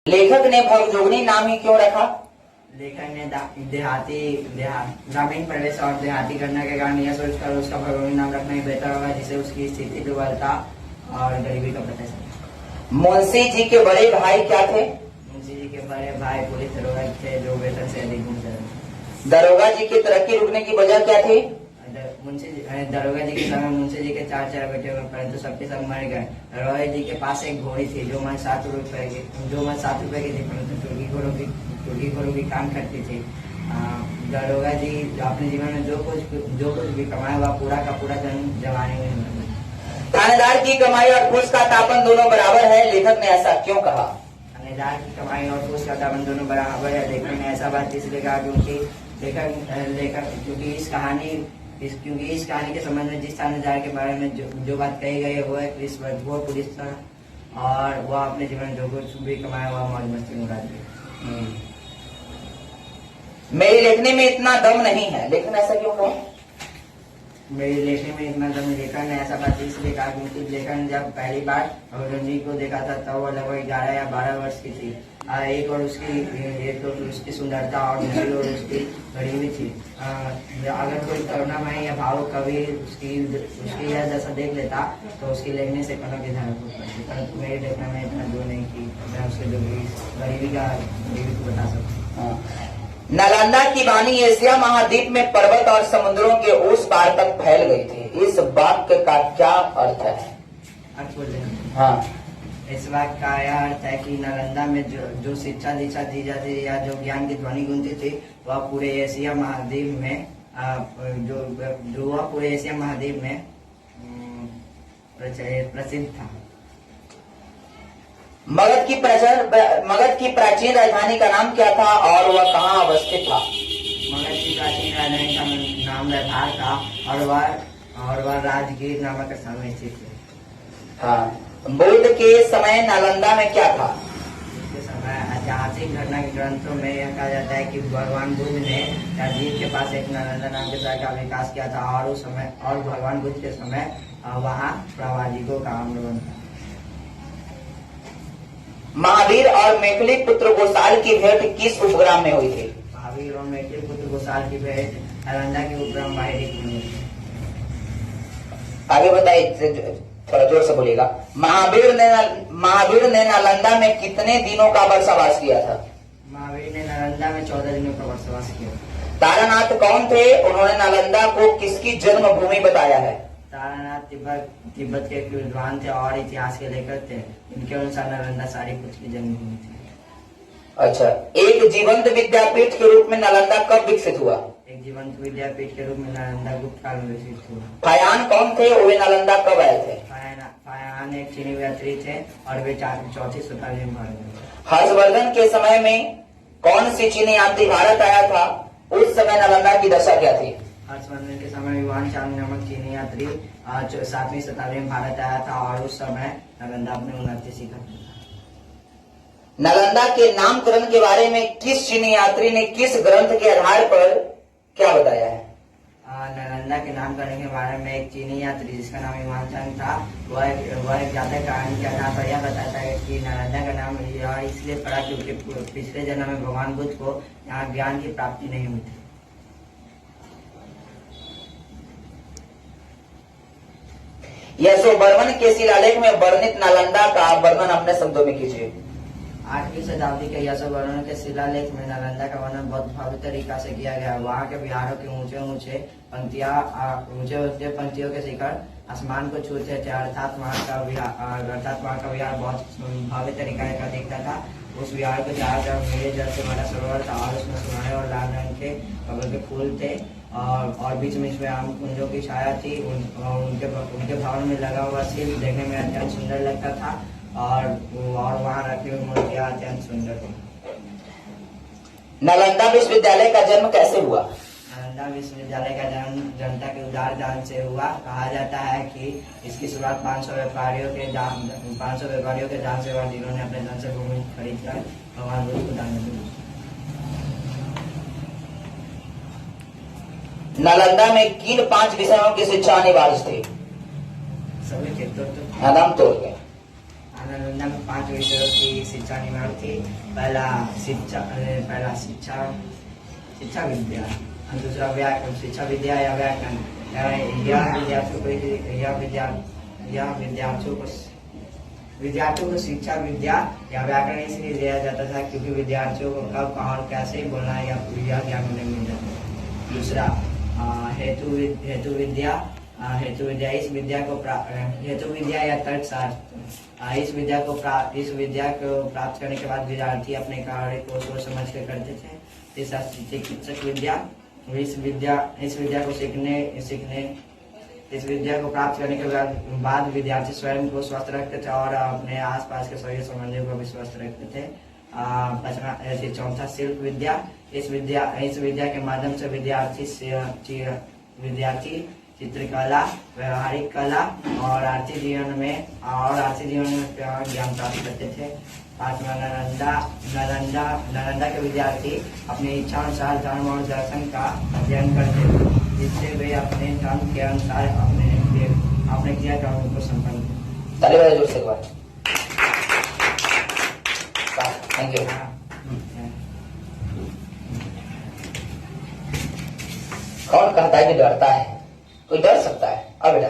लेखक ने भवजोगनी नाम ही क्यों रखा? लेखक ने ग्रामीण परिवेश और देहाती घटना के कारण यह सोचकर उसका भगोनी नाम रखना ही बेहतर होगा, जिससे उसकी स्थिति दुर्बलता और गरीबी का पता चले। मुंशी जी के बड़े भाई क्या थे? मुंशी जी के बड़े भाई पुलिस दरोगा थे, जो वेतन से अधिक घूमते थे। दरोगा जी की तरक्की रुकने की वजह क्या थी? दरोगा जी के समय मुंशी जी के चार बेटे हुए, परंतु सबके सब मर गए। दरोगा जी के पास एक घोड़ी थी जो मन 7 रुपए की थी, परंतु टुर्की घोड़ों की काम करती थी। दरोगा जी अपने जीवन में जो कुछ भी कमाया हुआ पूरा का पूरा जमाने में। थानेदार की कमाई और घूस का तापन दोनों बराबर है, लेखक ने ऐसा क्यों कहा? थानेदार की कमाई और घूस का तापन दोनों बराबर है, लेखक ने ऐसा बात इसलिए कहा क्योंकि क्योंकि इस कहानी के संबंध में जिस थानेदार के बारे में जो बात कही गई है वो पुलिस था, और वह अपने जीवन में जो कुछ भी कमाया हुआ मौज मस्ती उड़ा दिया। मेरे लेखने में इतना दम नहीं है, लेखन ऐसा क्यों कहा? मेरे लेखने में इतना दम, लेखक ने ऐसा बात इसलिए कहा क्योंकि लेखक ने जब पहली बार भगवान जी को देखा था तब वो लगभग 11 या 12 वर्ष की थी। एक और उसकी सुंदरता और दूसरी ओर उसकी गरीबी थी। अगर कोई करुणामय या भावुक कवि उसकी यह दशा देख लेता तो उसकी लेखने से कनक की धारण हो पड़ती, परंतु मेरे लेखने में इतना जो नहीं कि मैं उसके गरीबी को बता सकूं। नालंदा की वाणी एशिया महाद्वीप में पर्वत और समुद्रों के उस पार तक फैल गई थी। इस वाक्य का क्या अर्थ है? अर्थ बोल रहे? हाँ, इस वाक्य का यह अर्थ है कि नालंदा में जो शिक्षा दीक्षा दी जाती है या जो ज्ञान की ध्वनि गूंजती थी वह पूरे एशिया महाद्वीप में प्रसिद्ध था। मगध की प्राचीन राजधानी का नाम क्या था और वह कहाँ अवस्थित था? मगध की प्राचीन राजधानी का नाम रथार था और वह राजगीर नामक स्थान में स्थित है। हाँ, बुद्ध के समय नालंदा में क्या था? इसके समय ऐतिहासिक घटना के ग्रंथों में यह कहा जाता है कि भगवान बुद्ध ने राजगीर के पास एक नालंदा नाम के शहर का विकास किया था, और भगवान बुद्ध के समय वहाँ प्रवासियों का आगमन था। महावीर और मैथिली पुत्र गोसाल की भेंट किस उपग्राम में हुई थी? महावीर और मैथिली पुत्र गोसाल की भेंट नालंदा के उपग्राम बाहिरी में हुई थी। आगे बताइए, थोड़ा जोर से बोलिएगा। महावीर ने नालंदा में कितने दिनों का वर्षावास किया था? महावीर ने नालंदा में 14 दिनों का वर्षावास किया। तारानाथ कौन थे? उन्होंने नालंदा को किसकी जन्मभूमि बताया है? तारानाथ तिब्बत के एक विद्वान थे और इतिहास के लेखक थे। इनके अनुसार नालंदा सारीपुत्र की जन्मभूमि थी। अच्छा, एक जीवंत विद्यापीठ के रूप में नालंदा कब विकसित हुआ? एक जीवंत विद्यापीठ के रूप में नालंदा गुप्त काल में विकसित हुआ। फायान कौन थे? वे नालंदा कब आए थे? फायान एक चीनी यात्री थे और वे 4वीं शताब्दी में भारत में। हर्षवर्धन के समय में कौन सी चीनी यात्री भारत आया था? उस समय नालंदा की दशा क्या थी? हर्षवर्धन के समय युवान चांद नामक चीनी यात्री 7वीं शताब्दी में भारत आया था और उस समय नालंदा अपने उन्नति सीखा था। नालंदा के नामकरण के बारे में किस चीनी यात्री ने किस ग्रंथ के आधार पर क्या बताया है? नालंदा के नामकरण के बारे में एक चीनी यात्री जिसका नाम युवान चांद था, वह एक जातक कहानी के आधार पर यह बताता है कि नालंदा का नाम यह इसलिए पड़ा क्योंकि पिछले जन्म में भगवान बुद्ध को यहाँ ज्ञान की प्राप्ति नहीं हुई थी। यशोवर्मन के शिलालेख में वर्णित नालंदा का वर्णन अपने शब्दों में कीजिए। 8वीं शताब्दी के यशोवर्मन के शिलालेख में नालंदा का वर्णन बहुत भव्य तरीका से किया गया है। वहाँ के विहारों के ऊंचे पंक्तियों के शिखर आसमान को छूते थे, अर्थात वहाँ का विहार बहुत भव्य तरीका का दिखता था। उस विहार को चारों तरफ नीले जल से भरा सरोवर था और उसमें सुनहरे और लाल रंग के कमल के फूल थे और बीच में इसमें आम कुंजों की छाया थी। उनके भवन में लगा हुआ शिल्प देखने में अत्यंत सुंदर लगता था और वहाँ रखी हुई मूर्तियां अत्यंत सुंदर थी। नालंदा विश्वविद्यालय का जन्म कैसे हुआ? नालंदा विश्वविद्यालय का जन्म जनता के उदार दान से हुआ। कहा जाता है कि इसकी शुरुआत 500 व्यापारियों के दान से हुआ, जिन्होंने अपने धन से भूमि खरीदकर भगवान बुद्ध को दान दी। नालंदा में किन 5 विषयों की शिक्षा अनिवार्य थी? सभी के नाम तोड़ गए। नालंदा में 5 विषयों की शिक्षा निवारण थी। पहला शिक्षा विद्या, दूसरा शिक्षा विद्या या व्याकरण। विद्यार्थियों को शिक्षा विद्या या व्याकरण इसलिए दिया जाता था क्योंकि विद्यार्थियों को कब कहाँ और कैसे बोलना है या ज्ञान उन्हें मिल जाता। दूसरा हेतु विद्या इस विद्या को हेतु विद्या या तर्कशास्त्र। इस विद्या को प्राप्त करने के बाद विद्यार्थी अपने कार्य को सोच समझ कर करते थे। तीसरा चिकित्सक विद्या, इस विद्या को प्राप्त करने के बाद विद्यार्थी स्वयं को स्वस्थ रखते थे और अपने आसपास के सभी संबंधियों को भी स्वस्थ रखते थे। चौथा शिल्प विद्या, इस विद्या के माध्यम से विद्यार्थी चित्रकला, व्यवहारिक कला और आर्थिक जीवन में ज्ञान प्राप्त करते थे। पांचवा नालंदा के विद्यार्थी अपनी इच्छा अनुसार धर्म और दर्शन का अध्ययन करते थे, जिससे वे अपने धर्म के अनुसार अपने क्रियाक्रमों को संपन्न। ताली बजाओ जोर से एक बार। Thank you. कौन कहता है कि डरता है? कोई डर सकता है? अब बेटा